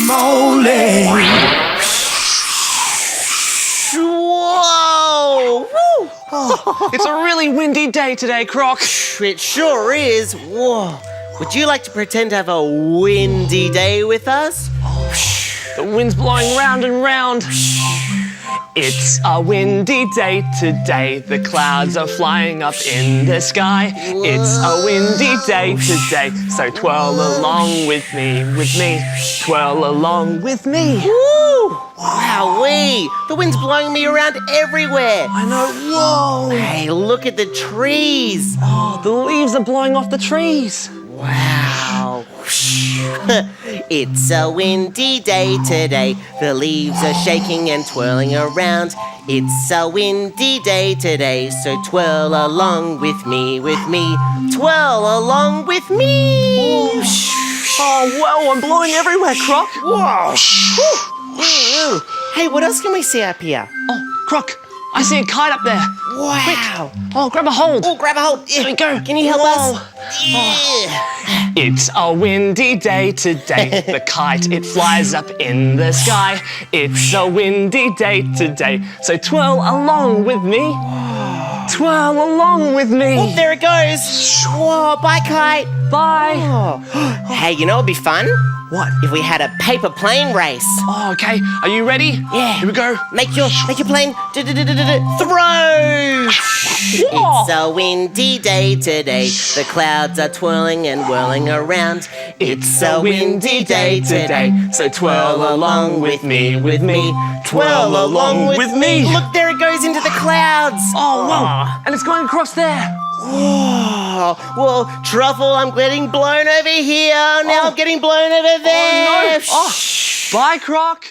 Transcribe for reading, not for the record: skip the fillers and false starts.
Crocamole. Whoa! Woo! Oh, it's a really windy day today, Croc. It sure is. Whoa! Would you like to pretend to have a windy day with us? The wind's blowing round and round. It's a windy day today. The clouds are flying up in the sky. It's a windy day today. So twirl along with me, twirl along with me. Woo! Wowee! The wind's blowing me around everywhere. I know. Whoa! Hey, look at the trees. Oh, the leaves are blowing off the trees. Wow. It's a windy day today. The leaves are shaking and twirling around. It's a windy day today, so twirl along with me, twirl along with me. Oh, whoa, I'm blowing everywhere, Croc. Whoa. Hey, what else can we see up here? Oh, Croc, I see a kite up there. Wow. Quick. Oh, grab a hold. Oh, grab a hold. There we go. Can you help us? Yeah. It's a windy day today. The kite, it flies up in the sky. It's a windy day today. So twirl along with me. Twirl along with me. Oh, there it goes. Whoa, bye, kite. Bye. Oh. Hey, you know what'd be fun? What? If we had a paper plane race. Oh, okay. Are you ready? Yeah. Here we go. Make your plane throw. Whoa. It's a windy day today. The clouds are twirling and whirling around. It's a windy day today. So twirl along with me, twirl along with me. Look, there it goes into the clouds. Oh, whoa. And it's going across there. Whoa. Well, Truffle, I'm getting blown over here. Now I'm getting blown over there. Oh, no. Oh. Bye, Croc.